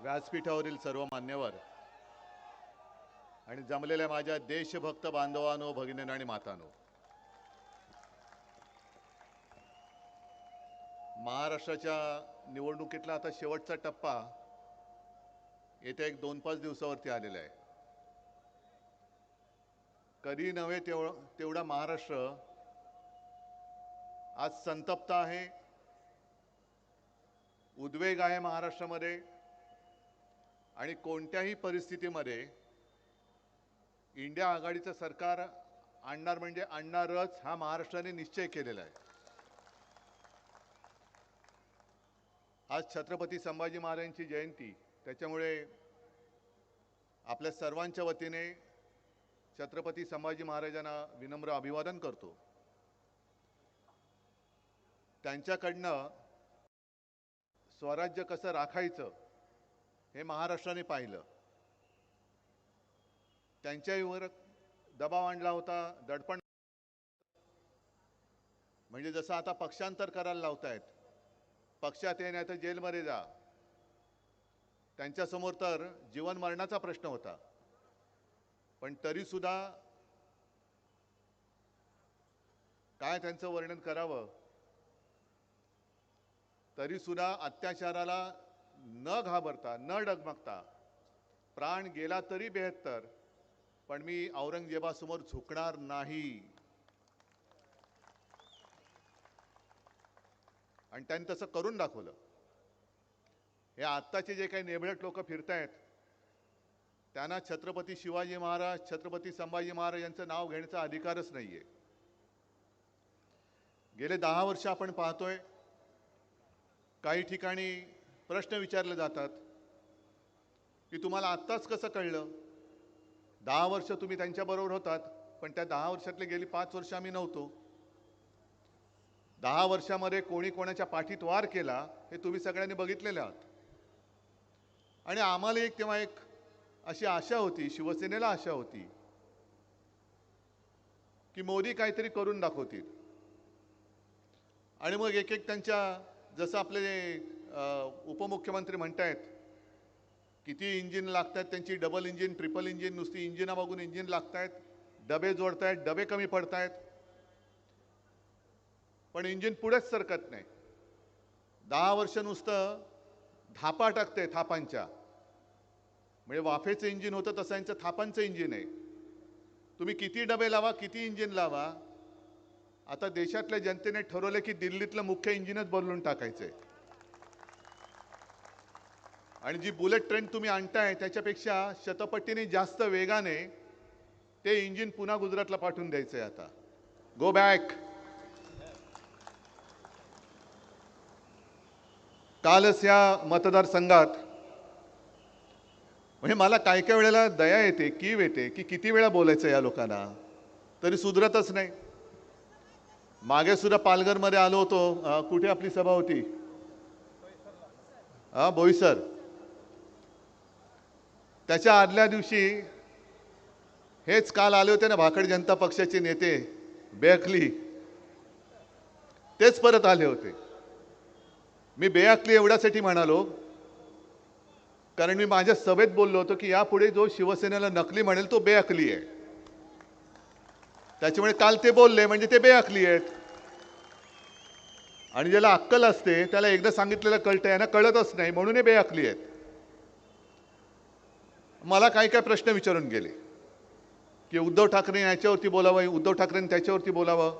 व्यासपीठावरील सर्व मान्यवर आणि जमलेल्या माझ्या देशभक्त बांधवांनो, भगिनींनो आणि मातांनो, महाराष्ट्राच्या निवडणुकीतला आता शेवटचा टप्पा येत्या 1-2-5 दिवसावरती आलेला आहे. कधी नव्हे तेवढा महाराष्ट्र आज संतप्त आहे, उद्वेग आहे महाराष्ट्रामध्ये. आणि कोणत्याही परिस्थितीमध्ये इंडिया आघाडीचं सरकार आणणार म्हणजे आणणारच हा महाराष्ट्राने निश्चय केलेला आहे. आज छत्रपती संभाजी महाराजांची जयंती, त्याच्यामुळे आपल्या सर्वांच्या वतीने छत्रपती संभाजी महाराजांना विनम्र अभिवादन करतो. त्यांच्याकडनं स्वराज्य कसं राखायचं हे महाराष्ट्राने पाहिलं. त्यांच्यावर दबाव आणला होता, दडपण, म्हणजे जसं आता पक्षांतर करायला लावतायत, पक्षात ये नाही तर जेलमध्ये जा. त्यांच्यासमोर तर जीवन मरणाचा प्रश्न होता. पण तरी सुद्धा काय त्यांचं वर्णन करावं, तरी सुद्धा अत्याचाराला न घाबरता, न डगमगता, प्राण गेला तरी 72, पण मी औरंगजेबासमोर झुकणार नाही. आणि त्यांनी तसं करून दाखवलं. हे आत्ताचे जे काही नेभळट लोक फिरतायत, त्यांना छत्रपती शिवाजी महाराज, छत्रपती संभाजी महाराज यांचं नाव घेण्याचा अधिकारच नाहीये. गेले 10 वर्ष आपण पाहतोय, काही ठिकाणी प्रश्न विचारले जातात की तुम्हाला आत्ताच कसं कळलं? 10 वर्ष तुम्ही त्यांच्याबरोबर होतात, पण त्या 10 वर्षातले गेली 5 वर्ष आम्ही नव्हतो. 10 वर्षामध्ये कोणी कोणाच्या पाठीत वार केला हे तुम्ही सगळ्यांनी बघितलेले आहात. आणि आम्हाला तेव्हा एक अशी आशा होती, शिवसेनेला आशा होती की मोदी काहीतरी करून दाखवतील. आणि मग एक एक त्यांच्या, जसं आपले उपमुख्यमंत्री म्हणतायत, किती इंजिन लागतात त्यांची, डबल इंजिन, ट्रिपल इंजिन, नुसती इंजिना बघून इंजिन लागतायत, डबे जोडतायत, डबे कमी पडतायत, पण इंजिन पुढेच सरकत नाही. 10 वर्ष नुसतं थापा टाकते, थापांच्या, म्हणजे वाफेचं इंजिन होतं तसं यांचं थापांचं इंजिन आहे. तुम्ही किती डबे लावा, किती इंजिन लावा, आता देशातल्या जनतेने ठरवलं की दिल्लीतलं मुख्य इंजिनच बदलून टाकायचंय. आणि जी बुलेट ट्रेन तुम्ही आणताय त्याच्यापेक्षा शतपटीने जास्त वेगाने ते इंजिन पुन्हा गुजरातला पाठवून द्यायचंय. आता गो बॅक. कालच या मतदारसंघात, म्हणजे मला काय काय वेळेला दया येते, कीव येते की किती वेळा बोलायचं या लोकांना, तरी सुधरतच नाही. मागे सुद्धा पालघरमध्ये आलो होतो, कुठे आपली सभा होती, बोईसर. त्याच्या आदल्या दिवशी हेच काल आले होते ना भाकड जनता पक्षाचे नेते बेअकली, तेच परत आले होते. मी बेअकली एवढ्यासाठी म्हणालो कारण मी माझ्या सभेत बोललो होतो की यापुढे जो शिवसेनेला नकली म्हणेल तो बेअकली आहे. त्याच्यामुळे काल ते बोलले म्हणजे ते बेअकली आहेत. आणि ज्याला अक्कल असते त्याला एकदा सांगितलेलं कळतं, यांना कळतच नाही म्हणून हे बेअकली आहेत. मला काय काय प्रश्न विचारून गेले की उद्धव ठाकरे याच्यावरती बोलावं, उद्धव ठाकरेंनी त्याच्यावरती बोलावं.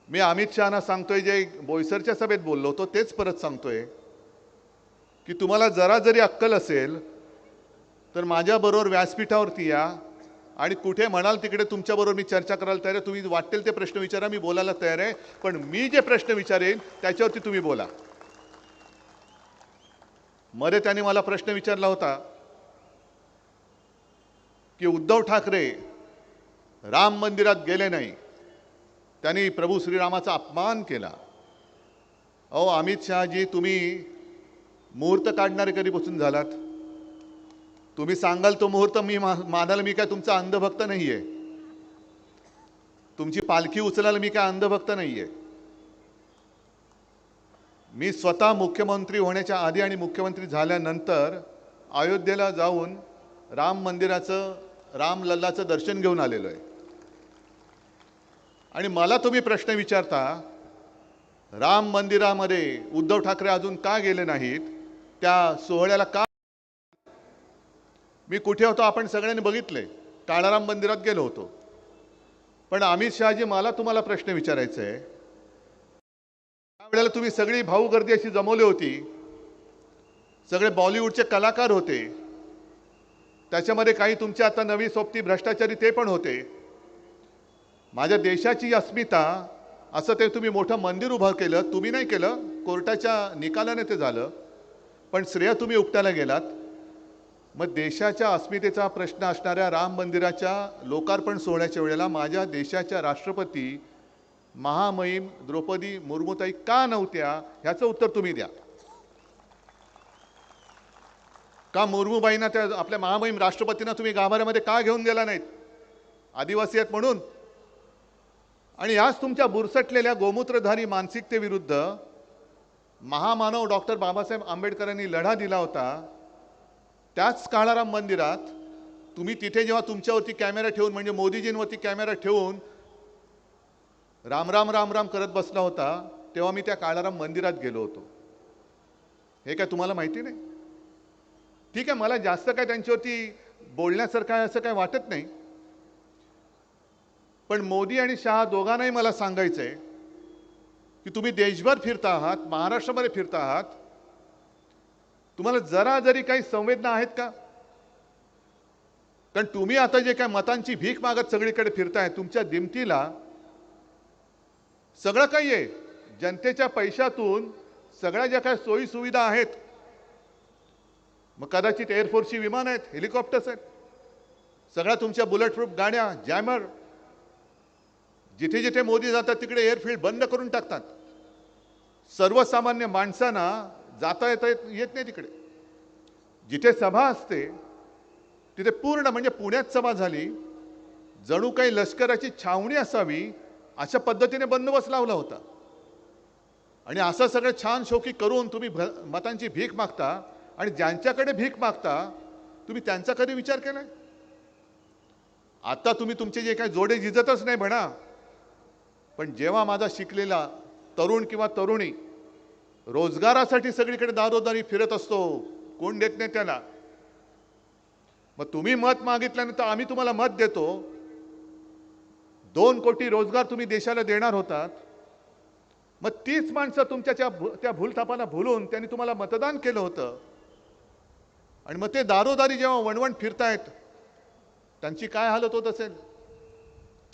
मी अमित शहाना सांगतोय, जे बोईसरच्या सभेत बोललो होतो तेच परत सांगतोय की तुम्हाला जरा जरी अक्कल असेल तर माझ्याबरोबर व्यासपीठावरती या आणि कुठे म्हणाल तिकडे तुमच्याबरोबर मी चर्चा करायला तयार आहे. तुम्ही वाटेल ते प्रश्न विचारा, मी बोलायला तयार आहे, पण मी जे प्रश्न विचारेन त्याच्यावरती तुम्ही बोला. मध्ये त्यांनी मला प्रश्न विचारला होता की उद्धव ठाकरे राम मंदिरात गेले नाही, त्यांनी प्रभू श्रीरामाचा अपमान केला. अहो अमित शहाजी, तुम्ही मुहूर्त काढणारे कधीपासून झालात? तुम्ही सांगाल तो मुहूर्त मी मानायला मी काय तुमचा अंधभक्त नाहीये. तुमची पालखी उचलायला मी काय अंधभक्त नाहीये. मी स्वतः मुख्यमंत्री होण्याच्या आधी आणि मुख्यमंत्री झाल्यानंतर अयोध्येला जाऊन राम मंदिराचं रामलल्लाचं दर्शन घेऊन आलेलो आहे. आणि मला तुम्ही प्रश्न विचारता राम मंदिरामध्ये उद्धव ठाकरे अजून का गेले नाहीत, त्या सोहळ्याला का? मी कुठे होतो आपण सगळ्यांनी बघितले, काळाराम मंदिरात गेलो होतो. पण अमित शहाजी, मला तुम्हाला प्रश्न विचारायचा आहे, त्यावेळेला तुम्ही सगळी भाऊ गर्दी अशी जमवली होती, सगळे बॉलिवूडचे कलाकार होते, त्याच्यामध्ये काही तुमचे आता नवी सोबती भ्रष्टाचारी ते पण होते. माझ्या देशाची अस्मिता असं ते तुम्ही मोठं मंदिर उभं केलं, तुम्ही नाही केलं, कोर्टाच्या निकालाने ते झालं, पण श्रेय तुम्ही उपटायला गेलात. मग देशाच्या अस्मितेचा प्रश्न असणाऱ्या राम मंदिराच्या लोकार्पण सोहळ्याच्या वेळेला माझ्या देशाच्या राष्ट्रपती महामहिम द्रौपदी मुर्मूताई का नव्हत्या, ह्याचं उत्तर तुम्ही द्या. का मुर्मूबाईंना, त्या आपल्या महामहिम राष्ट्रपतींना तुम्ही गाभाऱ्यामध्ये का घेऊन गेला नाहीत? आदिवासी आहेत म्हणून. आणि याच तुमच्या बुरसटलेल्या गोमूत्रधारी मानसिकतेविरुद्ध महामानव डॉक्टर बाबासाहेब आंबेडकरांनी लढा दिला होता. त्याच काळाराम मंदिरात तुम्ही तिथे जेव्हा तुमच्यावरती कॅमेरा ठेवून, म्हणजे मोदीजींवरती कॅमेरा ठेवून राम राम राम राम करत बसला होता, तेव्हा मी त्या काळाराम मंदिरात गेलो होतो. हे काय तुम्हाला माहिती नाही? ठीक आहे, मला जास्त काय त्यांच्यावरती बोलण्यासारखं आहे असं काय वाटत नाही. पण मोदी आणि शहा दोघांनाही मला सांगायचं आहे की तुम्ही देशभर फिरता आहात, महाराष्ट्रामध्ये फिरता आहात, तुम्हाला जरा जरी काही संवेदना आहेत का? कारण तुम्ही आता जे काय मतांची भीक मागत सगळीकडे फिरताय, तुमच्या दिमतीला सगळं काही आहे. जनतेच्या पैशातून सगळ्या ज्या काय सोयी सुविधा आहेत, मग कदाचित एअरफोर्सची विमान आहेत, हेलिकॉप्टर्स आहेत, सगळ्या तुमच्या बुलेट प्रूफ गाड्या, जॅमर, जिथे जिथे मोदी जातात तिकडे एअरफील्ड बंद करून टाकतात. सर्वसामान्य माणसांना जाता येत नाही तिकडे. जिथे सभा असते तिथे पूर्ण, म्हणजे पुण्यात सभा झाली, जणू काही लष्कराची छावणी असावी अशा पद्धतीने बंदोबस्त लावला होता. आणि असं सगळं छान शौकी करून तुम्ही मतांची भीक मागता, आणि ज्यांच्याकडे भीक मागता तुम्ही त्यांचा कधी विचार केलाय? आता तुम्ही तुमचे जे काही जोडे जिजतच नाही म्हणा, पण जेव्हा माझा शिकलेला तरुण किंवा तरुणी रोजगारासाठी सगळीकडे दारोदारी फिरत असतो, कोण देत नाही त्याला, मग तुम्ही मत मागितल्यानंतर आम्ही तुम्हाला मत देतो. 2 कोटी रोजगार तुम्ही देशाला देणार होतात, मग तीच माणसं तुमच्या त्या भूलथापांना भुलून त्यांनी तुम्हाला मतदान केलं होतं, आणि मग ते दारोदारी जेव्हा वणवण फिरतायत, त्यांची काय हालत होत असेल?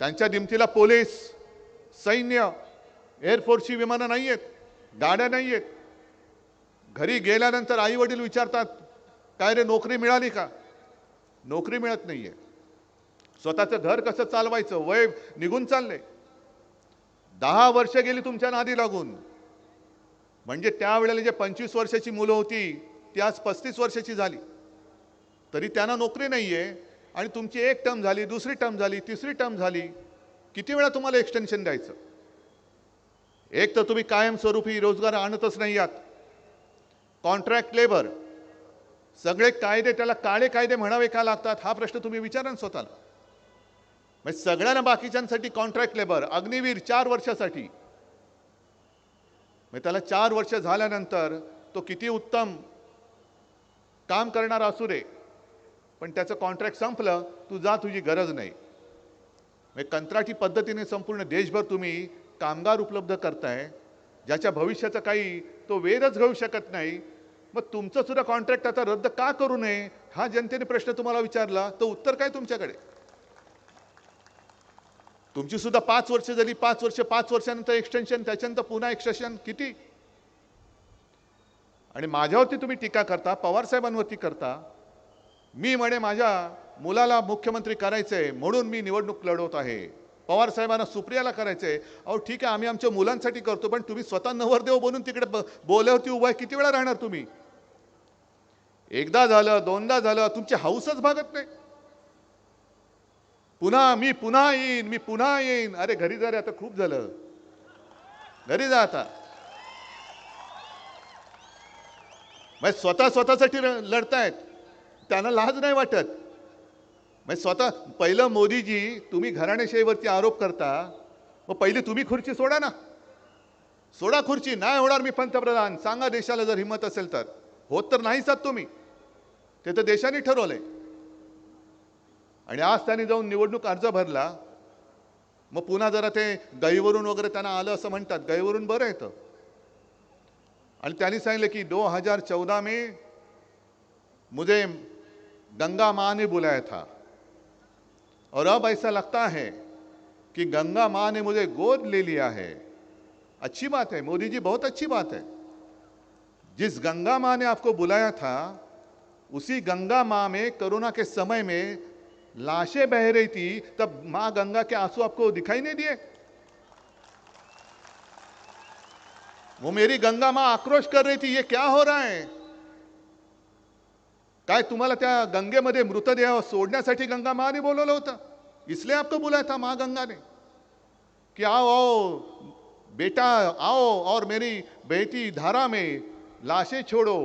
त्यांच्या दिमतीला पोलीस, सैन्य, एअरफोर्सची विमानं नाही आहेत, गाड्या नाही आहेत. घरी गेल्यानंतर आई वडील विचारतात, काय रे नोकरी मिळाली का? नोकरी मिळत नाहीये. स्वतःचं घर कसं चालवायचं, वय निघून चाललंय. 10 वर्ष गेली तुमच्या नादी लागून. म्हणजे त्यावेळेला जे 25 वर्षाची मुलं होती ती आज 35 वर्षाची झाली, तरी त्यांना नोकरी नाहीये. आणि तुमची एक टर्म झाली, दुसरी टर्म झाली, तिसरी टर्म झाली. किती वेळा तुम्हाला एक्सटेन्शन द्यायचं? एक तर तुम्ही कायमस्वरूपी रोजगार आणतच नाही आहात. कॉन्ट्रॅक्ट लेबर, सगळे कायदे, त्याला काळे कायदे म्हणावे का लागतात, हा प्रश्न तुम्ही विचारा स्वतःला. म्हणजे सगळ्यांना बाकीच्यांसाठी कॉन्ट्रॅक्ट लेबर, अग्निवीर 4 वर्षासाठी, म्हणजे त्याला 4 वर्ष झाल्यानंतर तो किती उत्तम काम करणारा असू दे, पण त्याचं कॉन्ट्रॅक्ट संपलं, तू जा, तुझी गरज नाही. म्हणजे कंत्राटी पद्धतीने संपूर्ण देशभर तुम्ही कामगार उपलब्ध करताय, ज्याच्या भविष्याचा काही तो वेधच घेऊ शकत नाही. मग तुमचं सुद्धा कॉन्ट्रॅक्ट आता रद्द का करू नये, हा जनतेने प्रश्न तुम्हाला विचारला, तर उत्तर काय तुमच्याकडे? तुमची सुद्धा 5 वर्ष झाली, 5 वर्षानंतर एक्सटेन्शन, त्याच्यानंतर पुन्हा एक्सटेन्शन, किती? आणि माझ्यावरती तुम्ही टीका करता, पवार साहेबांवरती करता. मी म्हणे माझ्या मुलाला मुख्यमंत्री करायचंय म्हणून मी निवडणूक लढवत आहे, पवार साहेबांना सुप्रियाला करायचंय. अहो ठीक आहे, आम्ही आमच्या मुलांसाठी करतो, पण तुम्ही स्वतः नवरदेव बनून तिकडे बोल्यावरती उभा, किती वेळा राहणार तुम्ही? एकदा झालं, दोनदा झालं, तुमची हौसच भागत नाही. मी पुन्हा येईन. अरे घरी जा रे, आता खूप झालं, घरी जा आता. म्हणजे स्वतःसाठी लढतायत, त्यांना लाज नाही वाटत. म्हणजे स्वतः पहिलं मोदीजी तुम्ही घराणेशाहीवरती आरोप करता, मग पहिली तुम्ही खुर्ची सोडा ना. सोडा खुर्ची. नाही होणार मी पंतप्रधान, सांगा देशाला जर हिंमत असेल तर. होत तर नाहीच आहात तुम्ही, ते तर देशाने ठरवलंय. आणि आज त्यांनी जाऊन निवडणूक अर्ज भरला, मग पुन्हा जरा ते गईवरून वगैरे त्यांना आलं असं म्हणतात. गईवरून बरं येतं. आणि त्यांनी सांगितलं की 2014 में मुझे गंगा माँ ने बुलाया था और अब ऐसा लगता है कि गंगा माँ ने मुझे गोद ले लिया है. अच्छी बात है मोदी जी, बहुत अच्छी बात है. जिस गंगा माँ ने आपको बुलाया था, उसी गंगा माँ में कोरोना के समय में लाशें बह रही थी, तब माँ गंगा के आंसू आपको दिखाई नहीं दिए? वो मेरी गंगा माँ आक्रोश कर रही थी, ये क्या हो रहा है? काय तुम्हाला त्या गंगेमध्ये मृतदेह सोडण्यासाठी गंगा माँ ने बोलवलं होतं? इसलिए आपको बुलाया था माँ गंगा ने कि आओ आओ बेटा आओ और मेरी बेटी धारा में लाशें छोड़ो,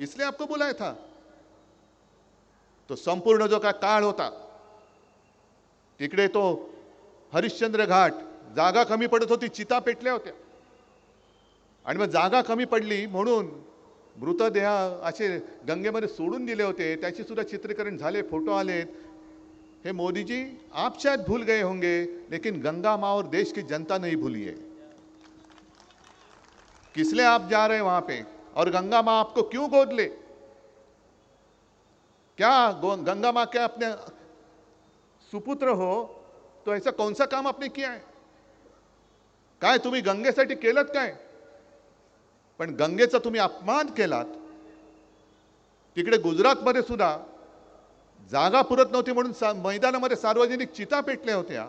इसलिए आपको बुलाया था. तो संपूर्ण जो का काळ होता, तिकडे तो हरिश्चंद्र घाट, जागा कमी पडत होती, चिता पेटल्या होत्या. आणि मग जागा कमी पडली म्हणून मृतदेह असे गंगेमध्ये सोडून दिले होते. त्याची सुद्धा चित्रीकरण झाले, फोटो आलेत. हे मोदी जी, आप शायद भूल गए होंगे, लेकिन गंगा माँ और देश की जनता नहीं भूली है. किस लिए आप जा रहे हैं वहां पे, और गंगा माँ आपको क्यों गोद ले? क्या गंगा माँ क्या अपने सुपुत्र हो, तो ऐसा कौन सा काम आपने किया है? काय तुम्ही गंगेसाठी केलं काय? पण गंगेचा तुम्ही अपमान केलात. तिकडे गुजरातमध्ये सुद्धा जागा पुरत नव्हती म्हणून मैदानामध्ये सार्वजनिक चिता पेटल्या होत्या.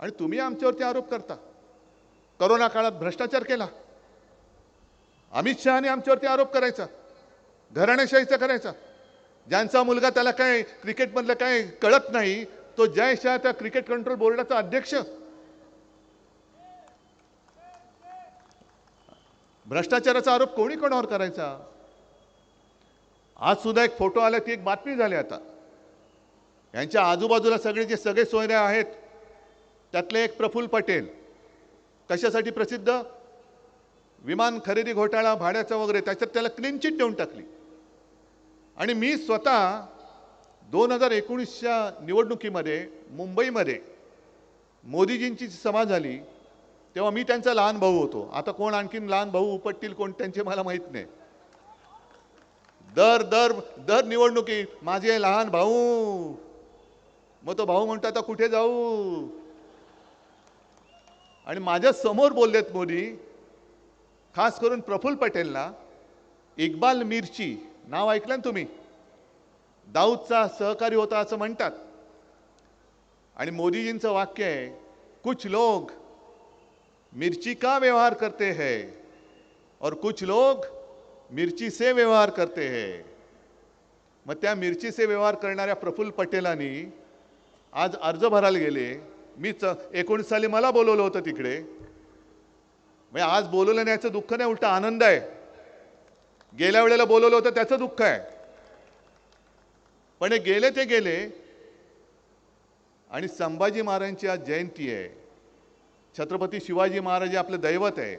आणि तुम्ही आमच्यावरती आरोप करता. कोरोना काळात भ्रष्टाचार केला. अमित शहाने आमच्यावरती आरोप करायचा, घराणेशाहीचा करायचा. ज्यांचा मुलगा त्याला काय क्रिकेटमधलं काय कळत नाही, तो जय शाह त्या क्रिकेट कंट्रोल बोर्डाचा अध्यक्ष. भ्रष्टाचाराचा आरोप कोणी कोणावर करायचा? आज सुद्धा एक फोटो आला, ती एक बातमी झाली. आता यांच्या आजूबाजूला सगळे जे सगळे सोयरे आहेत, त्यातले एक प्रफुल्ल पटेल कशासाठी प्रसिद्ध? विमान खरेदी घोटाळा, भाड्याचा वगैरे, त्याच्यात त्याला क्लीन चिट देऊन टाकली. आणि मी स्वतः 2019च्या निवडणुकीमध्ये मुंबईमध्ये मोदीजींची सभा झाली, तेव्हा मी त्यांचा लहान भाऊ होतो. आता कोण आणखीन लहान भाऊ उपटतील कोण त्यांचे मला माहित नाही. दर दर दर निवडणुकीत माझे लहान भाऊ, मग तो भाऊ म्हणतो आता कुठे जाऊ. आणि माझ्या समोर बोललेत मोदी, खास करून प्रफुल्ल पटेलला. इक्बाल मिर्ची नाव ऐकलं ना तुम्ही? दाऊदचा सहकारी होता असं म्हणतात. आणि मोदीजींचं वाक्य आहे, कुछ लोग मिर्ची का व्यवहार करते हैं और कुछ लोग मिर्ची से व्यवहार करते हैं. मग त्या मिर्ची से व्यवहार करणाऱ्या प्रफुल्ल पटेलांनी आज अर्ज भरायला गेले. मी 19 साली मला बोलवलं होतं तिकडे. म्हणजे आज बोलवलं नाही याचं दुःख नाही, उलटा आनंद आहे. गेल्या वेळेला बोलवलं होतं त्याचं दुःख आहे. पण हे गेले ते गेले. आणि संभाजी महाराजांची आज जयंती आहे. छत्रपती शिवाजी महाराज हे आपलं दैवत आहे.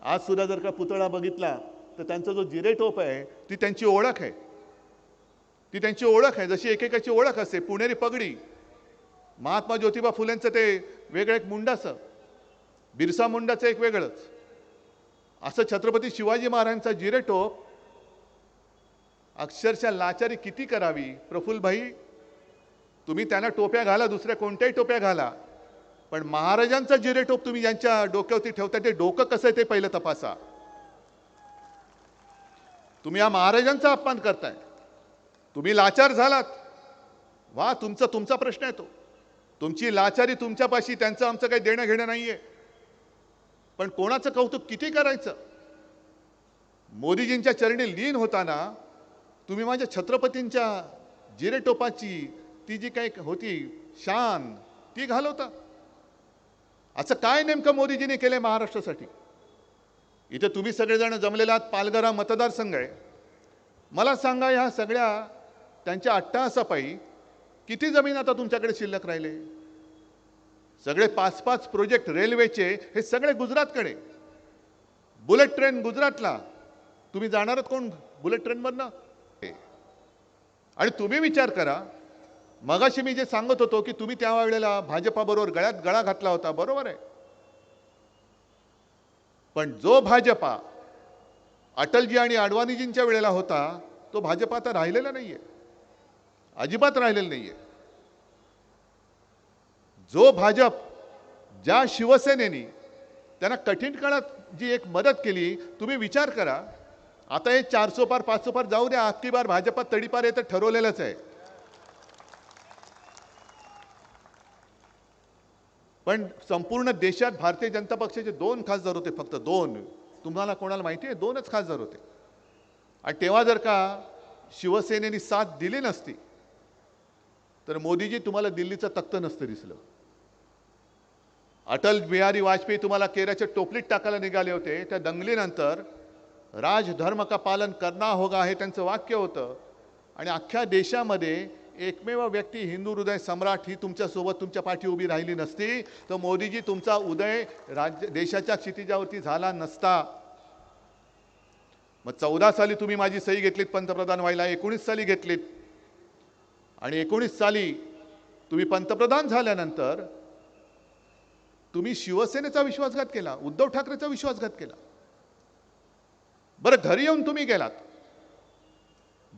आज सुद्धा जर का पुतळा बघितला तर त्यांचा जो जिरेटोप आहे, ती त्यांची ओळख आहे. ती त्यांची ओळख आहे. जशी एकेकाची ओळख असते. पुणेरी पगडी, महात्मा ज्योतिबा फुलेंचं ते वेगळं एक मुंडाचं, बिरसा मुंडाचं एक वेगळंच, असं छत्रपती शिवाजी महाराजांचा जिरेटोप. अक्षरशः लाचारी किती करावी प्रफुल्ल भाई. तुम्ही त्यांना टोप्या घाला, दुसऱ्या कोणत्याही टोप्या घाला, पण महाराजांचा जिरेटोप तुम्ही ज्यांच्या डोक्यावरती ठेवता ते डोकं कसं आहे ते पहिलं तपासा. तुम्ही या महाराजांचा अपमान करताय. तुम्ही लाचार झालात, वा, तुमचा प्रश्न आहे तो. तुमची लाचारी तुमच्यापाशी, त्यांचं आमचं काही देणं घेणं नाहीये. पण कोणाचं कौतुक किती करायचं? मोदीजींच्या चरणी लीन होताना तुम्ही माझ्या छत्रपतींच्या जिरेटोपाची ती जी काही होती शान ती घालवता. असं काय नेमकं मोदीजींनी केलंय महाराष्ट्रासाठी? इथे तुम्ही सगळेजण जमलेला आहात, पालघर मतदारसंघ आहे. मला सांगा, ह्या सगळ्या त्यांच्या अट्टहासापायी किती जमीन आता तुमच्याकडे शिल्लक राहिले? सगळे 5-5 प्रोजेक्ट रेल्वेचे हे सगळे गुजरातकडे. बुलेट ट्रेन गुजरातला, तुम्ही जाणार आहात कोण बुलेट ट्रेनमधनं? आणि तुम्ही विचार करा, मगाशी मी जे सांगत होतो की तुम्ही त्यावेळेला भाजपाबरोबर गळ्यात गळा घातला होता, बरोबर आहे. पण जो भाजपा अटलजी आणि अडवाणीजींच्या वेळेला होता, तो भाजपा आता राहिलेला नाहीये, अजिबात राहिलेला नाहीये. जो भाजप, ज्या शिवसेनेनी त्यांना कठीण काळात जी एक मदत केली, तुम्ही विचार करा. आता हे 400 पार 500 पार जाऊ द्या, अख्खी बार भाजपात तडीपार येतं ठरवलेलंच आहे. पण संपूर्ण देशात भारतीय जनता पक्षाचे 2 खासदार होते, फक्त 2. तुम्हाला कोणाला माहिती आहे? 2च खासदार होते. आणि तेव्हा जर का शिवसेनेनी साथ दिली नसती, तर मोदीजी तुम्हाला दिल्लीचं तख्त नसतं दिसलं. अटल बिहारी वाजपेयी तुम्हाला केराच्या टोपलीत टाकायला निघाले होते. त्या दंगलीनंतर राजधर्म का पालन करना होगा हे त्यांचं वाक्य होतं. आणि अख्ख्या देशामध्ये एकमेव व्यक्ती, हिंदू हृदय सम्राट, ही तुमच्यासोबत तुमच्या पाठी उभी राहिली नसती, तर मोदीजी तुमचा उदय देशाच्या क्षितिजावरती झाला नसता. मग 14 साली तुम्ही माझी सही घेतलीत पंतप्रधान व्हायला, 19 साली घेतलीत. आणि 19 साली तुम्ही पंतप्रधान झाल्यानंतर तुम्ही शिवसेनेचा विश्वासघात केला, उद्धव ठाकरेचा विश्वासघात केला. बरं, घरी येऊन तुम्ही गेलात.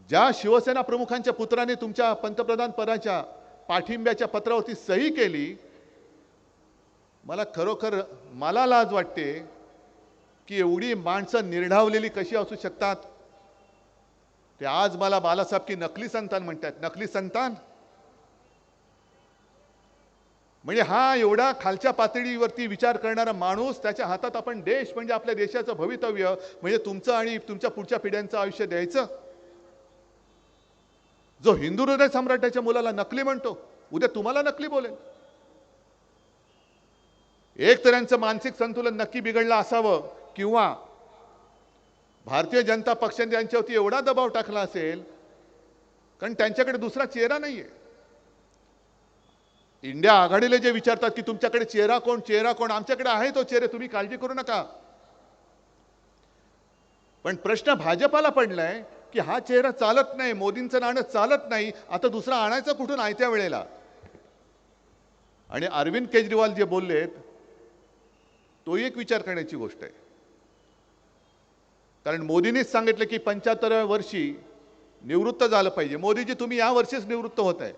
ज्या शिवसेना प्रमुखांच्या पुत्राने तुमच्या पंतप्रधान पदाच्या पाठिंब्याच्या पत्रावरती सही केली, मला खरोखर लाज वाटते की एवढी माणसं निर्ढावलेली कशी असू शकतात. ते आज मला बालासाहेब की नकली संतान म्हणतात. नकली संतान म्हणजे हा एवढा खालच्या पातळीवरती विचार करणारा माणूस, त्याच्या हातात आपण देश म्हणजे आपल्या देशाचं भवितव्य म्हणजे तुमचं आणि तुमच्या पुढच्या पिढ्यांचं आयुष्य द्यायचं. जो हिंदू हृदय सम्राटाच्या मुलाला नकली म्हणतो, उद्या तुम्हाला नकली बोलेल. एक तर यांचं मानसिक संतुलन नक्की बिघडलं असावं, किंवा भारतीय जनता पक्षाने त्यांच्यावरती एवढा दबाव टाकला असेल, कारण त्यांच्याकडे दुसरा चेहरा नाहीये. इंडिया आघाडीला जे विचारतात की तुमच्याकडे चेहरा कोण, आमच्याकडे आहे तो चेहरा, तुम्ही काळजी करू नका. पण प्रश्न भाजपाला पडलाय की हा चेहरा चालत नाही, मोदींचं नाणं चालत नाही, आता दुसरा आणायचं कुठून आयत्या वेळेला. आणि अरविंद केजरीवाल जे बोललेत, तो एक विचार करण्याची गोष्ट आहे. कारण मोदींनीच सांगितलं की 75व्या वर्षी निवृत्त झालं पाहिजे. मोदीजी, तुम्ही या वर्षीच निवृत्त होत आहे,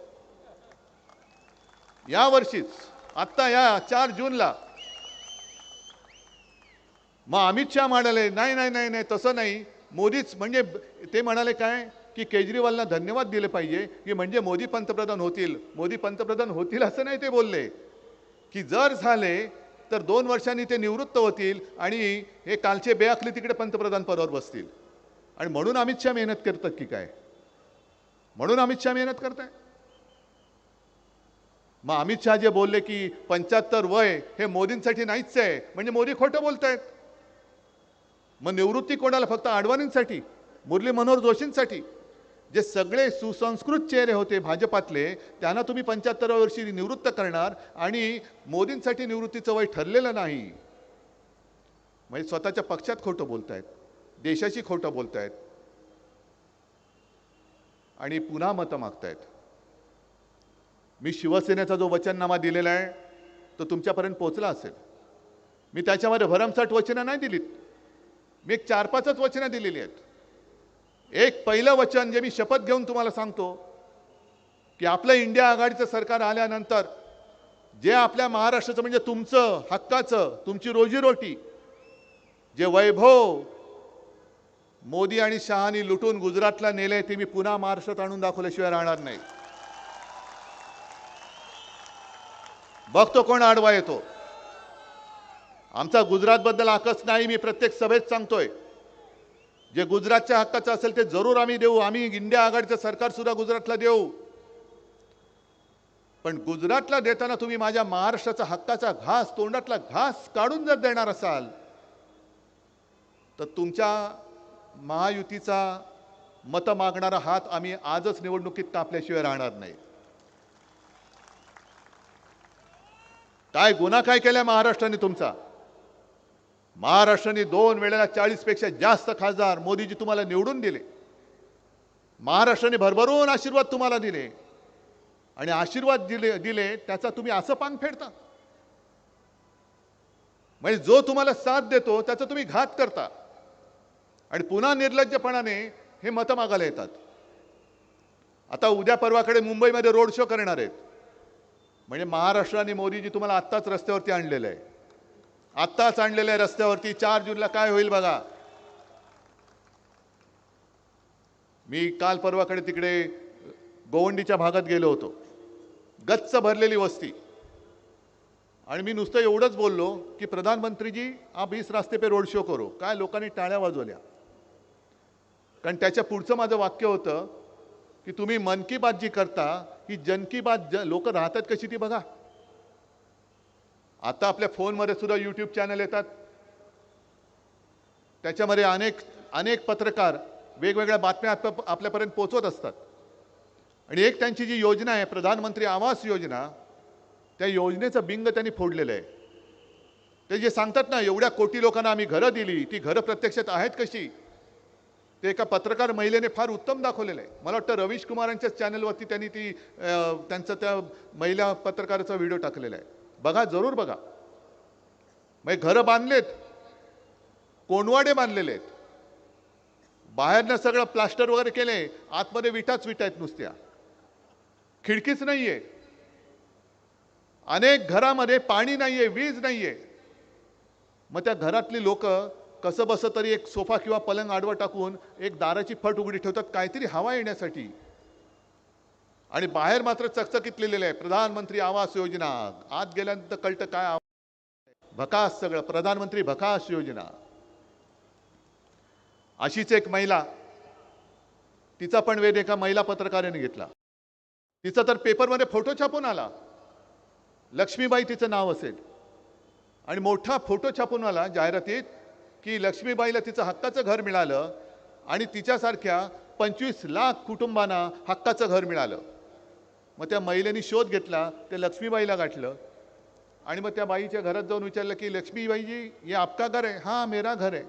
या वर्षीच, आत्ता या 4 जूनला. मग अमित शहा म्हणाले नाही नाही नाही नाही तसं नाही. मोदीच म्हणजे ते म्हणाले काय की केजरीवालला धन्यवाद दिले पाहिजे की म्हणजे मोदी पंतप्रधान होतील. मोदी पंतप्रधान होतील असं नाही ते बोलले, की जर झाले तर 2 वर्षांनी ते निवृत्त होतील आणि हे कालचे बेअखली तिकडे पंतप्रधान पदावर बसतील. आणि म्हणून अमित शहा मेहनत करतात की काय? म्हणून अमित शहा मेहनत करताय. मग अमित शहा जे बोलले की 75 वय हे मोदींसाठी नाहीच आहे, म्हणजे मोदी खोटं बोलतायत. मग निवृत्ती कोणाला? फक्त अडवाणींसाठी, मुरली मनोहर जोशींसाठी. जे सगळे सुसंस्कृत चेहरे होते भाजपातले, त्यांना तुम्ही 75व्या वर्षी निवृत्त करणार आणि मोदींसाठी निवृत्तीचं वय ठरलेलं नाही. म्हणजे स्वतःच्या पक्षात खोटं बोलतायत, देशाशी खोटं बोलतायत आणि पुन्हा मतं मागतायत. मी शिवसेनेचा जो वचननामा दिलेला आहे तो तुमच्यापर्यंत पोहोचला असेल. मी त्याच्यामध्ये भरमसाठ वचनं नाही दिलीत, मी एक 4-5च वचनं दिलेली आहेत. एक पहिलं वचन जे मी शपथ घेऊन तुम्हाला सांगतो की आपलं इंडिया आघाडीचं सरकार आल्यानंतर जे आपल्या महाराष्ट्राचं म्हणजे तुमचं हक्काचं, तुमची रोजीरोटी, जे वैभव मोदी आणि शहानी लुटून गुजरातला नेले, ते मी पुन्हा महाराष्ट्रात आणून दाखवल्याशिवाय राहणार नाही. बघतो कोण आडवा येतो. आमचा गुजरातबद्दल आकस नाही, मी प्रत्येक सभेत सांगतोय. जे गुजरातच्या हक्काचं असेल ते जरूर आम्ही देऊ. आम्ही इंडिया आघाडीचं सरकार सुद्धा गुजरातला देऊ. पण गुजरातला देताना तुम्ही माझ्या महाराष्ट्राचा हक्काचा घास, तोंडातला घास काढून जर देणार असाल तर तुमच्या महायुतीचा मत मागणारा हात आम्ही आजच निवडणुकीत कापल्याशिवाय राहणार नाही. काय गुन्हा काय केलाय महाराष्ट्राने तुमचा? महाराष्ट्राने 2 वेळेला 40 पेक्षा जास्त खासदार मोदीजी तुम्हाला निवडून दिले. महाराष्ट्राने भरभरून आशीर्वाद तुम्हाला दिले आणि आशीर्वाद दिले त्याचा तुम्ही असं पांग फेडता. म्हणजे जो तुम्हाला साथ देतो त्याचा तुम्ही घात करता आणि पुन्हा निर्लज्जपणाने हे मतं मागायला येतात. आता उद्या परवाकडे मुंबईमध्ये रोड शो करणार आहेत. म्हणजे महाराष्ट्राने मोदीजी तुम्हाला आत्ताच रस्त्यावरती आणलेलं आहे. आत्ताच आणलेलं आहे रस्त्यावरती. 4 जूनला काय होईल बघा. मी काल परवाकडे तिकडे गोवंडीच्या भागात गेलो होतो. गच्च भरलेली वस्ती आणि मी नुसतं एवढंच बोललो की प्रधानमंत्री जी आप इस रास्ते पे रोड शो करो. काय लोकांनी टाळ्या वाजवल्या. कारण त्याच्या पुढचं माझं वाक्य होतं की तुम्ही मन की बात जी करता ही जन की बात लोक राहतात कशी ती बघा. आता आपल्या फोनमध्ये सुद्धा यूट्यूब चॅनल येतात. त्याच्यामध्ये अनेक पत्रकार वेगवेगळ्या बातम्या आपल्यापर्यंत पोहोचवत असतात. आणि एक त्यांची जी योजना आहे प्रधानमंत्री आवास योजना, त्या योजनेचं बिंग त्यांनी फोडलेलं आहे. ते जे सांगतात ना एवढ्या कोटी लोकांना आम्ही घरं दिली, ती घरं प्रत्यक्षात आहेत कशी, ते एका पत्रकार महिलेने फार उत्तम दाखवलेलं आहे. मला वाटतं रवीश कुमारांच्याच चॅनलवरती त्यांनी त्यांचं त्या महिला पत्रकाराचा व्हिडिओ टाकलेला आहे. बघा, जरूर बघा. म्हणजे घरं बांधलेत, कोणवाडे बांधलेले आहेत, बाहेरनं सगळं प्लास्टर वगैरे केले, आतमध्ये विटाच विटा आहेत नुसत्या, खिडकीच नाहीये. अनेक घरामध्ये पाणी नाहीये, वीज नाहीये. मग त्या घरातली लोक कसं बसं तरी एक सोफा किंवा पलंग आडवा टाकून एक दाराची फट उघडी ठेवतात काहीतरी हवा येण्यासाठी. आणि बाहेर मात्र चकचकीत लिहिलेलं आहे प्रधानमंत्री आवास योजना. आत गेल्यानंतर कळतं काय भकास, सगळं प्रधानमंत्री भकास योजना. अशीच एक महिला, तिचा पण वेध एका महिला पत्रकाराने घेतला. तिचा तर पेपरमध्ये फोटो छापून आला, लक्ष्मीबाई तिचं नाव असेल, आणि मोठा फोटो छापून आला जाहिरातीत की लक्ष्मीबाईला तिचं हक्काचं घर मिळालं आणि तिच्यासारख्या 25 लाख कुटुंबांना हक्काचं घर मिळालं. मग त्या महिलेने शोध घेतला, ते लक्ष्मीबाईला गाठलं आणि मग त्या बाईच्या घरात जाऊन विचारलं की लक्ष्मीबाई जी ये आपका घर है? हाँ मेरा घर है.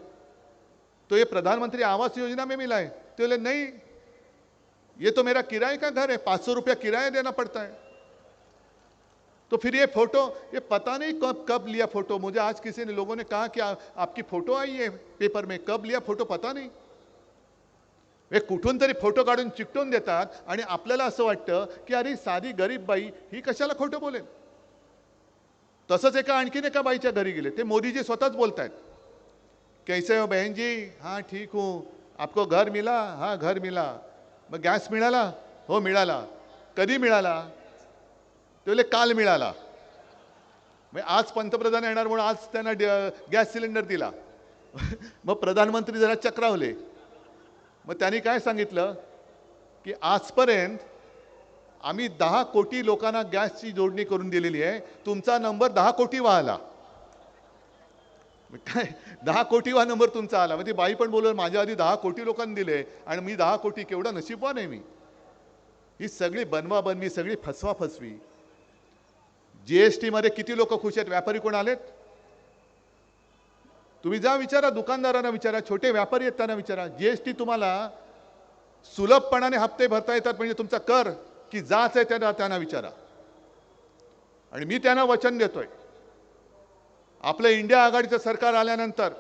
तो ये प्रधानमंत्री आवास योजना में मिला है? तो बोले नहीं, ये तो मेरा किराए का घर है, 500 रुपया किराया देना पड़ता है. तो फिर ये फोटो, ये पता नहीं कब लिया फोटो. मुझे आज किसी ने लोगों ने कहा कि आपकी फोटो आई है पेपर में, कब लिया फोटो पता नहीं. हे कुठून तरी फोटो काढून चिकटून देतात आणि आपल्याला असं वाटतं की अरे साधी गरीब बाई ही कशाला खोटं बोलेल. तसंच आणखीन एका बाईच्या घरी गेले. ते मोदीजी स्वतःच बोलतायत, कैसे हो बहन जी? हाँ ठीक हूँ. आपको घर मिला? हाँ घर मिला. मग गॅस मिळाला? हो मिळाला. कधी मिळाला? ते बोले काल मिळाला. मग आज पंतप्रधान येणार म्हणून आज त्यांना गॅस सिलेंडर दिला. मग प्रधानमंत्री जरा चक्रावले. मग त्यांनी काय सांगितलं की आजपर्यंत आम्ही 10 कोटी लोकांना गॅसची जोडणी करून दिलेली आहे, तुमचा नंबर 10 कोटीवा आला. काय 10 कोटीवा नंबर तुमचा आला. मग ती बाई पण बोलत माझ्या आधी 10 कोटी लोकांनी दिले आणि मी 10 कोटी, केवढा नशीबवान आहे मी. ही सगळी बनवाबनवी, सगळी फसवाफसवी. जीएसटी मध्ये किती लोक खुश आहेत? व्यापारी कोण आलेत? तुम्ही जा विचारा, दुकानदारांना विचारा, छोटे व्यापारी आहेत त्यांना विचारा. जीएसटी तुम्हाला सुलभपणाने हप्ते भरता येतात म्हणजे तुमचा कर की जाच आहे त्यांना विचारा. आणि मी त्यांना वचन देतोय, आपलं इंडिया आघाडीचं सरकार आल्यानंतर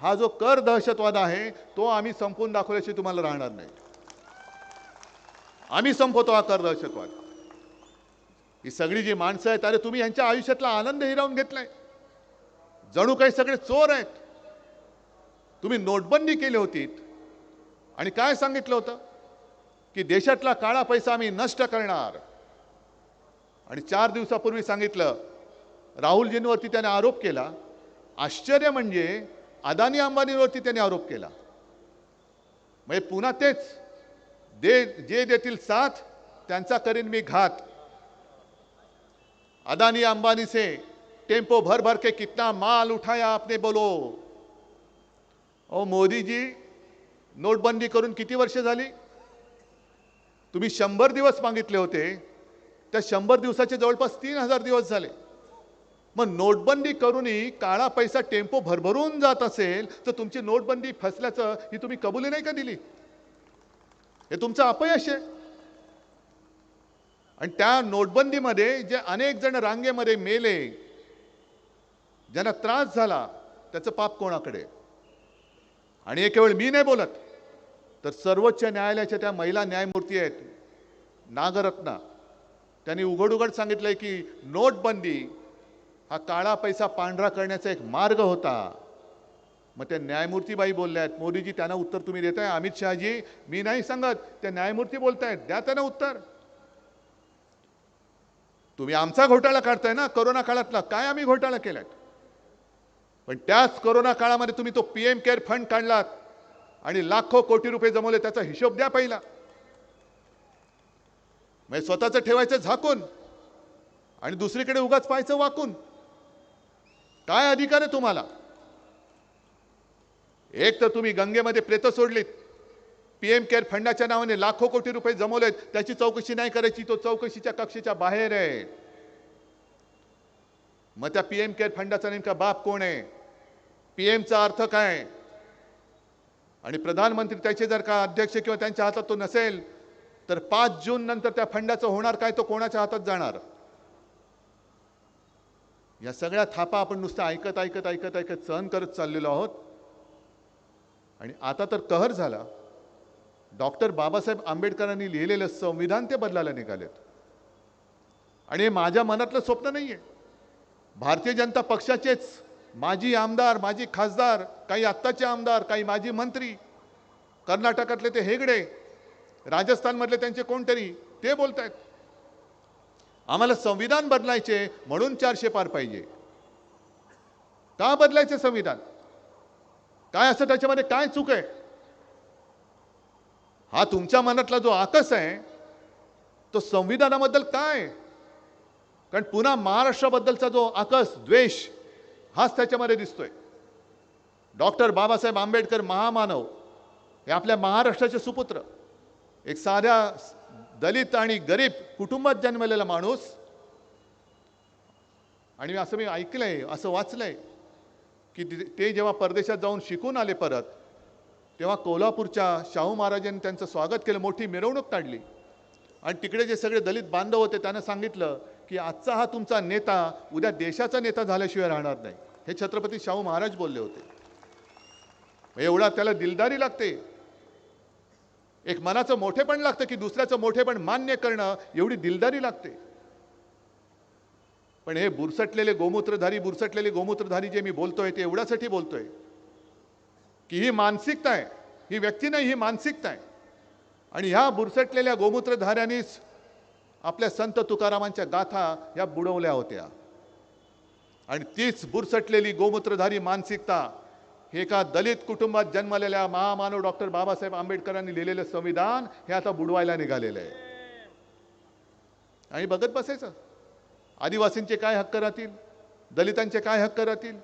हा जो कर दहशतवाद आहे तो आम्ही संपवून दाखवल्याशिवाय तुम्हाला राहणार नाही. आम्ही संपवतो हा कर दहशतवाद. ही सगळी जी माणसं आहेत, अरे तुम्ही यांच्या आयुष्यातला आनंद हिरावून घेतलाय. जणू काही सगळे चोर आहेत. तुम्ही नोटबंदी केली होती आणि काय सांगितलं होतं की देशातला काळा पैसा आम्ही नष्ट करणार. आणि 4 दिवसापूर्वी सांगितलं, राहुलजींवरती त्याने आरोप केला. आश्चर्य म्हणजे अदानी अंबानीवरती त्याने आरोप केला. म्हणजे पुन्हा तेच, जे देतील साथ त्यांचा करीन मी घात. अदानी अंबानी से टेम्पो भर भर के कितना माल उठाया आपने बोलो. अहो मोदीजी, नोटबंदी करून किती वर्ष झाली? तुम्ही 100 दिवस मागितले होते, त्या 100 दिवसाचे जवळपास 3000 दिवस झाले. मग नोटबंदी करूनही काळा पैसा टेम्पो भरभरून जात असेल तर तुमची नोटबंदी फसल्याचं ही तुम्ही कबुली नाही का दिली? हे तुमचं अपयश आहे. आणि त्या नोटबंदीमध्ये जे अनेक जण रांगेमध्ये मेले, ज्यांना त्रास झाला, त्याचं पाप कोणाकडे? आणि हे केवळ मी नाही बोलत, तर सर्वोच्च न्यायालयाच्या त्या महिला न्यायमूर्ती आहेत नागरत्ना, त्यांनी उघड उघड सांगितलंय की नोटबंदी हा काळा पैसा पांढरा करण्याचा एक मार्ग होता. मग त्या न्यायमूर्तीबाई बोलल्यात, मोदीजी त्यांना उत्तर तुम्ही देताय? अमित शहाजी, मी नाही सांगत, त्या न्यायमूर्ती बोलतायत, द्या त्यांना उत्तर. तुम्ही आमचा घोटाळा काढताय ना, कोरोना काळातला. काय आम्ही घोटाळा केलाय? पण त्याच कोरोना काळामध्ये तुम्ही तो पीएम केअर फंड काढलात आणि लाखो कोटी रुपये जमवले. त्याचा हिशोब द्या पहिला. म्हणजे स्वतःचं ठेवायचं झाकून आणि दुसरीकडे उगाच पाहायचं वाकून. काय अधिकार आहे तुम्हाला? एक तर तुम्ही गंगेमध्ये प्रेत सोडलीत, पीएम केअर फंडाच्या नावाने लाखो कोटी रुपये जमवलेत, त्याची चौकशी नाही करायची, तो चौकशीच्या कक्षेच्या बाहेर आहे. मग त्या पीएम केअर फंडाचा नेमका बाप कोण आहे? पीएमचा अर्थ काय? आणि प्रधानमंत्री त्याचे जर का अध्यक्ष किंवा त्यांच्या हातात तो नसेल तर 5 जून नंतर त्या फंडाचं होणार काय? तो कोणाच्या हातात जाणार? या सगळ्या थापा आपण नुसतं ऐकत ऐकत ऐकत ऐकत सहन करत चाललेलो आहोत. आणि आता तर कहर झाला. डॉक्टर बाबासाहेब आंबेडकरांनी लिहिलेलं संविधान ते बदलायला निघालेत. आणि हे माझ्या मनातलं स्वप्न नाहीये. भारतीय जनता पक्षाचेच माजी आमदार, माजी खासदार, काही आत्ताचे आमदार, काही माजी मंत्री, कर्नाटकातले ते हेगडे, राजस्थानमधले त्यांचे कोणतरी, ते बोलतायत आम्हाला संविधान बदलायचे म्हणून 400 पार पाहिजे. का बदलायचे संविधान? काय असं त्याच्यामध्ये काय चूक आहे? हा तुमच्या मनातला जो आकस आहे तो संविधानाबद्दल काय? कारण पुन्हा महाराष्ट्राबद्दलचा जो आकस, द्वेष, हाच त्याच्यामध्ये दिसतोय. डॉक्टर बाबासाहेब आंबेडकर महामानव हे आपल्या महाराष्ट्राचे सुपुत्र, एक साध्या दलित आणि गरीब कुटुंबात जन्मलेला माणूस. आणि असं मी ऐकलंय, असं वाचलंय की ते जेव्हा परदेशात जाऊन शिकून आले परत, तेव्हा कोल्हापूरच्या शाहू महाराजांनी त्यांचं स्वागत केलं, मोठी मिरवणूक काढली. आणि तिकडे जे सगळे दलित बांधव होते त्यांना सांगितलं की आजचा हा तुमचा नेता उद्या देशाचा नेता झाल्याशिवाय राहणार नाही. हे छत्रपती शाहू महाराज बोलले होते. एवढा त्याला दिलदारी लागते, एक मनाचं मोठेपण लागतं की दुसऱ्याचं मोठेपण मान्य करणं, एवढी दिलदारी लागते. पण हे बुरसटलेले गोमूत्रधारी जे मी बोलतोय ते एवढ्यासाठी बोलतोय की ही मानसिकता आहे, ही व्यक्ती नाही, ही मानसिकता आहे. आणि ह्या बुरसटलेल्या गोमूत्रधाऱ्यांनीच आपल्या संत तुकारामांच्या गाथा या बुडवल्या होत्या. आणि तीच बुरसटलेली गोमूत्रधारी मानसिकता हे एका दलित कुटुंबात जन्मलेल्या महामानव डॉक्टर बाबासाहेब आंबेडकरांनी लिहिलेलं संविधान हे आता बुडवायला निघालेलं आहे. आणि बघत बसायचं आदिवासींचे काय हक्क राहतील, दलितांचे काय हक्क राहतील.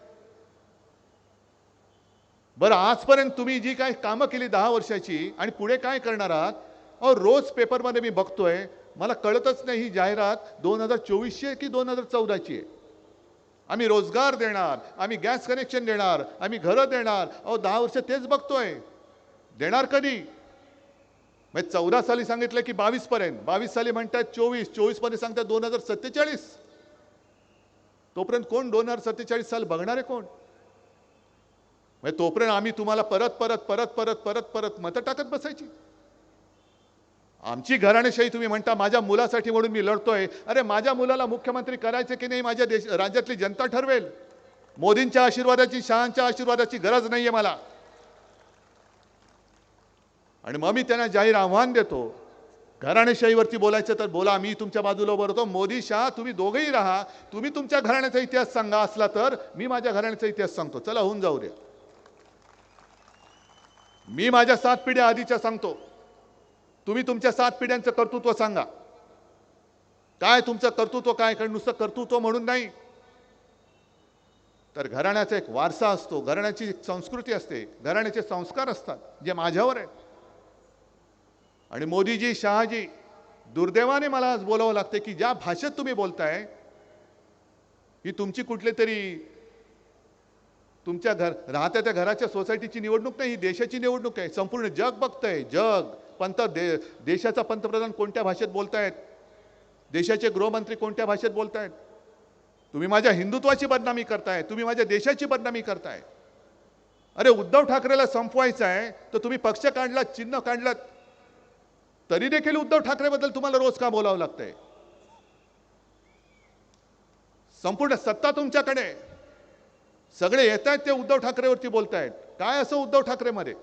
बरं, आजपर्यंत तुम्ही जी काय कामं केली 10 वर्षाची आणि पुढे काय करणार आहात? अहो, रोज पेपरमध्ये मी बघतोय, मला कळतच नाही ही जाहिरात 2024ची आहे की 2014ची आहे. आम्ही रोजगार देणार, आम्ही गॅस कनेक्शन देणार, आम्ही घरं देणार. अहो 10 वर्ष तेच बघतोय. देणार कधी? मग 14 साली सांगितलं की 22 पर्यंत, 22 साली म्हणतात 24 मध्ये सांगतात 2047. तोपर्यंत कोण 2047 साल बघणार आहे कोण? म्हणजे तोपर्यंत आम्ही तुम्हाला परत परत परत परत परत परत मतं टाकत बसायची. आमची घराणेशाही तुम्ही म्हणता, माझ्या मुलासाठी म्हणून मी लढतोय. अरे माझ्या मुलाला मुख्यमंत्री करायचे की नाही माझ्या राज्यातली जनता ठरवेल. मोदींच्या आशीर्वादाची, शहांच्या आशीर्वादाची गरज नाहीये मला. आणि मग मी त्यांना जाहीर आव्हान देतो, घराणेशाहीवरती बोलायचं तर बोला, मी तुमच्या बाजूला उभं राहतो. मोदी शहा तुम्ही दोघेही राहा. तुम्ही तुमच्या घराण्याचा इतिहास सांगा असला तर मी माझ्या घराण्याचा इतिहास सांगतो. चला होऊन जाऊ द्या. मी माझ्या 7 पिढ्या आधीच्या सांगतो, तुम्ही तुमच्या 7 पिढ्यांचं कर्तृत्व सांगा. काय तुमचं कर्तृत्व काय? कारण नुसतं कर्तृत्व म्हणून नाही, तर घराण्याचा एक वारसा असतो, घराण्याची एक संस्कृती असते, घराण्याचे संस्कार असतात जे माझ्यावर आहेत. आणि मोदीजी, शहाजी, दुर्दैवाने मला आज बोलावं लागते की ज्या भाषेत तुम्ही बोलताय ही तुमची कुठली तरी तुमच्या राहत्या त्या घराच्या सोसायटीची निवडणूक नाही, ही देशाची निवडणूक आहे. संपूर्ण जग बघतंय, जग. देशाचा पंतप्रधान कोणत्या भाषेत बोलतायत, देशाचे गृहमंत्री कोणत्या भाषेत बोलतायत. तुम्ही माझ्या हिंदुत्वाची बदनामी करताय, तुम्ही माझ्या देशाची बदनामी करताय. अरे उद्धव ठाकरेला संपवायचं आहे तर तुम्ही पक्ष काढला, चिन्ह काढलं, तरी देखील उद्धव ठाकरेबद्दल तुम्हाला रोज का बोलावं लागतंय. संपूर्ण सत्ता तुमच्याकडे, सगळे येत आहेत ते उद्धव ठाकरेवरती बोलतायत. काय असं उद्धव ठाकरेमध्ये,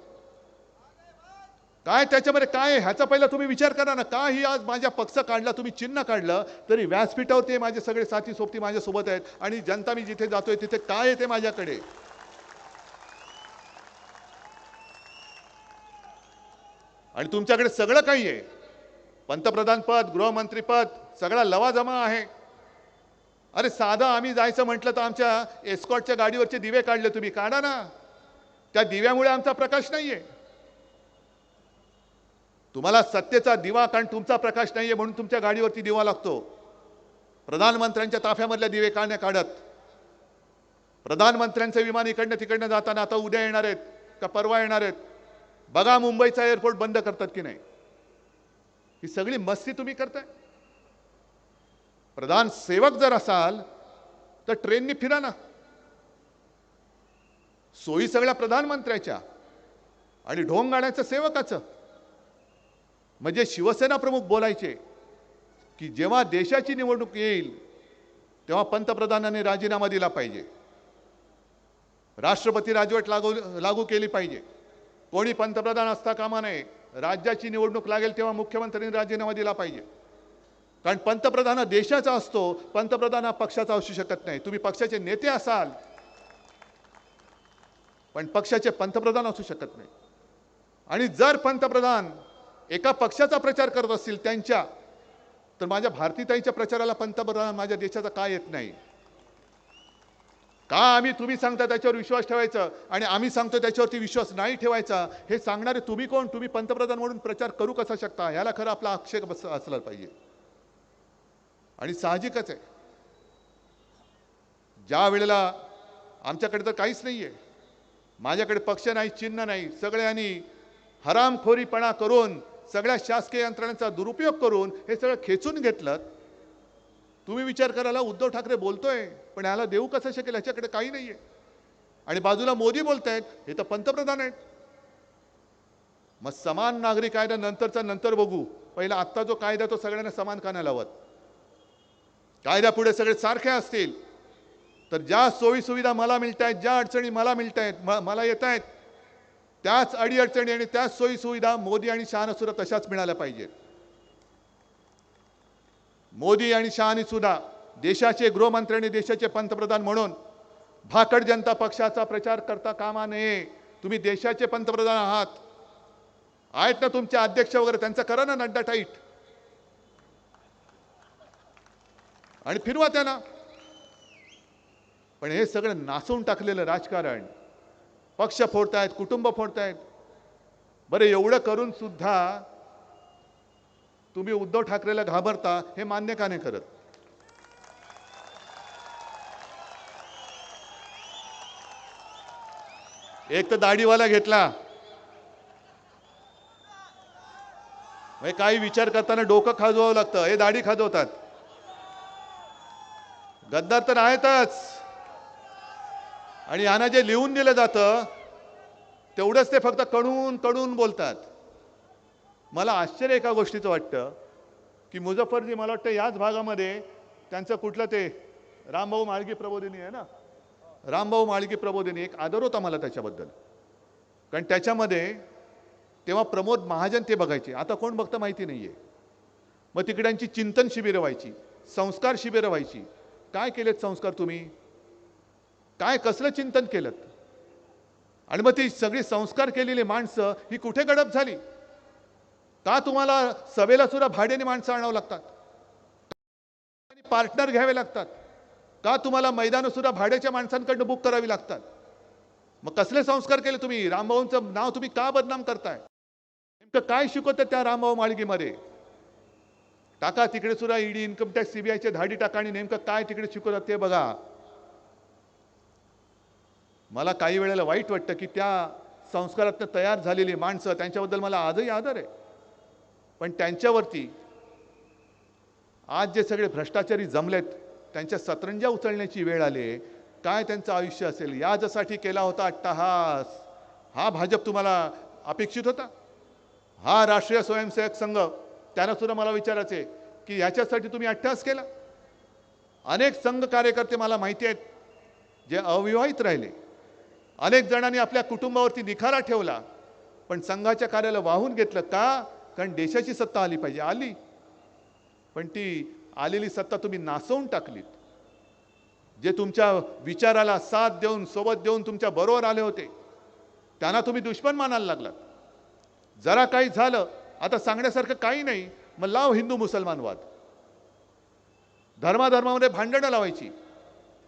काय त्याच्यामध्ये काय आहे ह्याचा पहिला तुम्ही विचार करा ना. का ही आज माझ्या पक्ष काढला, तुम्ही चिन्ह काढलं, तरी व्यासपीठावरती माझे सगळे साथी सोबती माझ्यासोबत आहेत आणि जनता मी जिथे जातोय तिथे काय येते माझ्याकडे. आणि तुमच्याकडे सगळं काही आहे, पंतप्रधान पद, गृहमंत्री पद, सगळा लवाजमा आहे. अरे साधा आम्ही जायचं म्हटलं तर आमच्या एस्कॉर्टच्या गाडीवरचे दिवे काढले, तुम्ही काढा ना. त्या दिव्यामुळे आमचा प्रकाश नाहीये. तुम्हाला सत्तेचा दिवा, कारण तुमचा प्रकाश नाहीये म्हणून तुमच्या गाडीवरती दिवा लागतो. प्रधानमंत्र्यांच्या ताफ्यामधल्या दिवे काढत, प्रधानमंत्र्यांचं विमान इकडनं तिकडनं जाताना आता उद्या येणार आहेत का परवा येणार आहेत, बघा मुंबईचा एअरपोर्ट बंद करतात की नाही. ही सगळी मस्ती तुम्ही करताय. प्रधान सेवक जर असाल तर ट्रेननी फिरा ना. सोयी सगळ्या प्रधानमंत्र्याच्या आणि ढोंग गाण्याचं सेवकाचं. म्हणजे शिवसेना प्रमुख बोलायचे की जेव्हा देशाची निवडणूक येईल तेव्हा पंतप्रधानांनी राजीनामा दिला पाहिजे, राष्ट्रपती राजवट लागू केली पाहिजे, कोणी पंतप्रधान असता कामा नये. राज्याची निवडणूक लागेल तेव्हा मुख्यमंत्र्यांनी राजीनामा दिला पाहिजे. कारण पंतप्रधान हा देशाचा असतो, पंतप्रधान हा पक्षाचा असू शकत नाही. तुम्ही पक्षाचे नेते असाल पण पक्षाचे पंतप्रधान असू शकत नाही. आणि जर पंतप्रधान एका पक्षाचा प्रचार करत असतील त्यांच्या, तर माझ्या भारतीताईच्या प्रचाराला पंतप्रधान माझ्या देशाचा का येत नाही. का आम्ही तुम्ही सांगता त्याच्यावर विश्वास ठेवायचा आणि आम्ही सांगतो त्याच्यावरती विश्वास नाही ठेवायचा, हे सांगणारे तुम्ही कोण. तुम्ही पंतप्रधान म्हणून प्रचार करू कसा शकता, याला खरं आपला आक्षेप असला पाहिजे. आणि साहजिकच आहे, ज्या वेळेला आमच्याकडे तर काहीच नाहीये, माझ्याकडे पक्ष नाही, चिन्ह नाही, सगळ्यांनी हरामखोरीपणा करून, सगळ्या शासकीय यंत्रणांचा दुरुपयोग करून हे सगळं खेचून घेतलं. तुम्ही विचार करायला उद्धव ठाकरे बोलतोय पण याला देऊ कसं शकेल, ह्याच्याकडे काही नाहीये. आणि बाजूला मोदी बोलतायत, हे तर पंतप्रधान आहेत. मग समान नागरिक कायदा नंतरचा नंतर बघू, पहिला आत्ता जो कायदा तो सगळ्यांना समान का नाही लावत. कायदा पुढे सगळे सारखे असतील तर ज्या सोयी सुविधा मला मिळत आहेत, ज्या अडचणी मला मिळत आहेत, मला येत आहेत, त्याच अडीअडचणी आणि त्याच सोयी सुविधा मोदी आणि शहांना सुद्धा तशाच मिळाल्या पाहिजेत. मोदी आणि शहांनी सुद्धा देशाचे गृहमंत्री आणि देशाचे पंतप्रधान म्हणून भाकड जनता पक्षाचा प्रचार करता कामा नये. तुम्ही देशाचे पंतप्रधान आहात, आहेत ना तुमचे अध्यक्ष वगैरे, त्यांचं करा ना नड्डा टाईट आणि फिरवा त्यांना. पण हे सगळं नासून टाकलेलं राजकारण, पक्ष फोडतायत, कुटुंब फोडतायत. बरं एवढं करून सुद्धा तुम्ही उद्धव ठाकरेला घाबरता, हे मान्य का नाही करत. एक तर दाढीवाला घेतला, काही विचार करताना डोकं खाजवावं लागतं, हे दाढी खाजवतात. गद्दार तर आहेतच. आणि यांना जे लिहून दिलं जातं तेवढंच ते फक्त कणून कणून बोलतात. मला आश्चर्य एका गोष्टीचं वाटतं की मुझफ्फरजी, मला वाटतं याच भागामध्ये त्यांचं कुठलं ते रामभाऊ माळगी प्रबोधिनी आहे ना, रामभाऊ माळगी प्रबोधिनी, एक आदर होता मला त्याच्याबद्दल. कारण त्याच्यामध्ये तेव्हा प्रमोद महाजन ते बघायचे, आता कोण बघतं माहिती नाहीये. मग तिकड्यांची चिंतन शिबिरं व्हायची, संस्कार शिबिरं व्हायची. काय केलेत संस्कार तुम्ही, काय कसलं चिंतन केलं. आणि मग ती सगळी संस्कार केलेली माणसं ही कुठे गडप झाली. का तुम्हाला सभेला सुद्धा भाड्याने माणसं आणावं लागतात, पार्टनर घ्यावे लागतात. का तुम्हाला मैदानं सुद्धा भाड्याच्या माणसांकडनं बुक करावी लागतात? मग कसले संस्कार केले तुम्ही? रामभाऊंचं नाव तुम्ही का बदनाम करताय? नेमकं काय शिकवतात त्या रामभाऊ माळगीमध्ये? टाका तिकडे सुद्धा ईडी, इन्कम टॅक्स, सीबीआयचे धाडी टाका आणि नेमकं काय तिकडे शिकवतात ते बघा. मला काही वेळेला वाईट वाटतं की त्या संस्कारातनं तयार झालेली माणसं, त्यांच्याबद्दल मला आजही आदर आहे, पण त्यांच्यावरती आज जे सगळे भ्रष्टाचारी जमलेत त्यांच्या सतरंजा उचलण्याची वेळ आली. काय त्यांचं आयुष्य असेल? याच्यासाठी केला होता अट्टहास. हा भाजप तुम्हाला अपेक्षित होता? हा राष्ट्रीय स्वयंसेवक संघ, त्यांना सुद्धा मला विचारायचं आहे की ह्याच्यासाठी तुम्ही अट्टहास केला? अनेक संघ कार्यकर्ते मला माहिती आहेत जे अविवाहित राहिले. अनेक जणांनी आपल्या कुटुंबावरती निखारा ठेवला, पण संघाच्या कार्याला वाहून घेतलं का? कारण देशाची सत्ता आली पाहिजे. आली, पण ती आलेली सत्ता तुम्ही नासवून टाकलीत. जे तुमच्या विचाराला साथ देऊन, सोबत देऊन तुमच्या बरोबर आले होते, त्यांना तुम्ही दुश्मन मानायला लागलात. जरा काही झालं, आता सांगण्यासारखं काही नाही, मग लाव हिंदू मुसलमान वाद. धर्माधर्मामध्ये भांडणं लावायची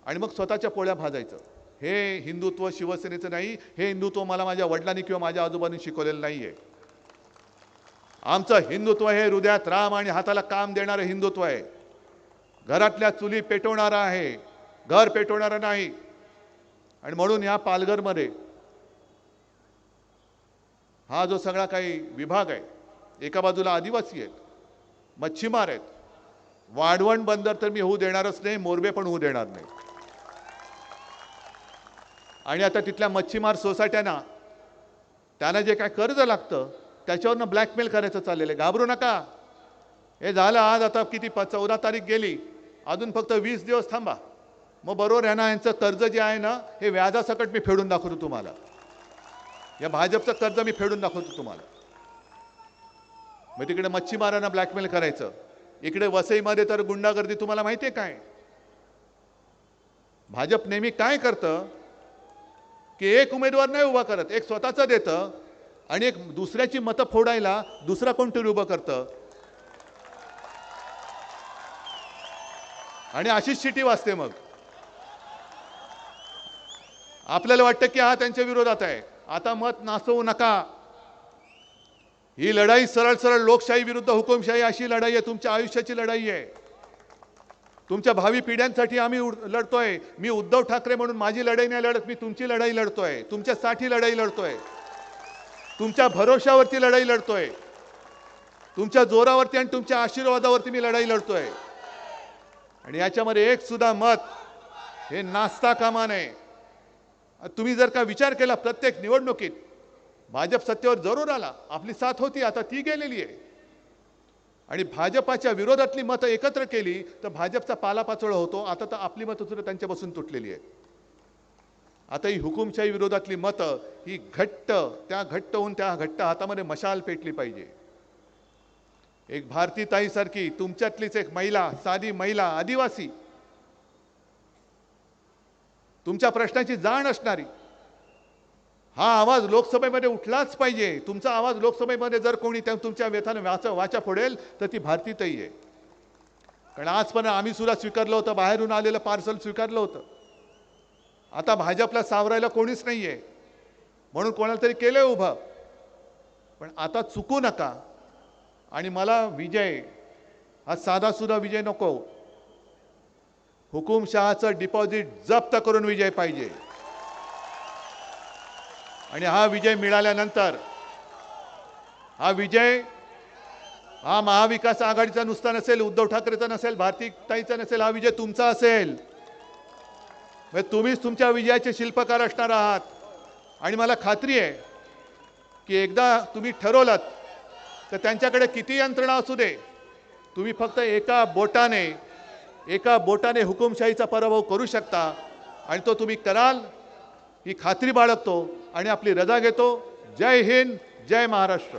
आणि मग स्वतःच्या पोळ्या भाजायचं. हे हिंदुत्व शिवसेनेचं नाही. हे हिंदुत्व मला माझ्या वडिलांनी किंवा माझ्या आजोबांनी शिकवलेलं नाहीये. आमचं हिंदुत्व हे हृदयात राम आणि हाताला काम देणारं हिंदुत्व आहे. घरातल्या चुली पेटवणारा आहे, घर पेटवणारा नाही. आणि म्हणून या पालघरमध्ये हा जो सगळा काही विभाग आहे, एका बाजूला आदिवासी आहेत, मच्छीमार आहेत. वाढवण बंदर तर मी होऊ देणारच नाही, मोरबे पण होऊ देणार नाही. आणि आता तिथल्या मच्छीमार सोसायट्यांना त्यांना जे काय कर्ज लागतं त्याच्यावरनं ब्लॅकमेल करायचं चाललेलं आहे. घाबरू नका. हे झालं आज, आता किती 14 तारीख गेली, अजून फक्त 20 दिवस थांबा, मग बरोबर आहे ना. यांचं कर्ज जे आहे ना, हे व्याजासकट मी फेडून दाखवतो तुम्हाला. या भाजपचं कर्ज मी फेडून दाखवतो तुम्हाला. मग तिकडे मच्छीमारांना ब्लॅकमेल करायचं, इकडे वसईमध्ये तर गुंडागर्दी. तुम्हाला माहिती आहे काय भाजप नेहमी काय करतं की एक उमेदवार नाही उभा करत, एक स्वतःचा देतं आणि एक दुसऱ्याची मतं फोडायला दुसरा कोणतरी उभं करतं आणि अशीच शिटी वाजते. मग आपल्याला वाटतं की हा त्यांच्या विरोधात आहे. आता मत नाचवू नका. ही लढाई सरळ सरळ लोकशाही विरुद्ध हुकुमशाही अशी लढाई आहे. तुमच्या आयुष्याची लढाई आहे. तुमच्या भावी पिढ्यांसाठी आम्ही लढतोय. मी उद्धव ठाकरे म्हणून माझी लढाई नाही लढत, मी तुमची लढाई लढतोय. तुमच्यासाठी लढाई लढतोय. तुमच्या भरोशावरती लढाई लढतोय. तुमच्या जोरावरती आणि तुमच्या आशीर्वादावरती मी लढाई लढतोय. आणि याच्यामध्ये एक सुद्धा मत हे नाचता कामा नये. तुम्ही जर का विचार केला, प्रत्येक निवडणुकीत भाजप सत्तेवर जरूर आला, आपली साथ होती, आता ती गेलेली आहे. आणि भाजपाच्या विरोधातली मतं एकत्र केली तर भाजपचा पालापाचोळा होतो. आता तर आपली मतं सुद्धा त्यांच्यापासून तुटलेली आहेत. आता ही हुकुमशाही विरोधातली मतं ही घट्ट होऊन त्या घट्ट हातामध्ये मशाल पेटली पाहिजे. एक भारतीताईसारखी तुमच्यातलीच एक महिला, साधी महिला, आदिवासी, तुमच्या प्रश्नाची जाण असणारी, हा आवाज लोकसभेमध्ये उठलाच पाहिजे. तुमचा आवाज लोकसभेमध्ये जर कोणी तुमच्या व्यथाने वाचा फोडेल तर ती भारतीताई आहे. कारण आजपर्यंत आम्ही सुद्धा स्वीकारलं होतं, बाहेरून आलेलं पार्सल स्वीकारलं होतं. आता भाजपला सावरायला कोणीच नाहीये, म्हणून कोणाला तरी केलंय उभं. पण आता चुकू नका. आणि मला विजय हा साधा सुद्धा विजय नको. हुकुमशहाचं डिपॉझिट जप्त करून विजय पाहिजे. आणि हा विजय मिळाल्यानंतर हा विजय हा महाविकास आघाडीचा नुसता नसेल, उद्धव ठाकरेचा नसेल, भारतीताईचा नसेल, हा विजय तुमचा असेल. तुम्हीच तुमच्या विजयाचे शिल्पकार असणार आहात. आणि मला खात्री आहे की एकदा तुम्ही ठरवलात तर त्यांच्याकडे किती यंत्रणा असू दे, तुम्ही फक्त एका बोटाने हुकुमशाहीचा पराभव करू शकता. आणि तो तुम्ही कराल ही खात्री बाळगतो आणि आपली रजा घेतो. जय हिंद, जय महाराष्ट्र.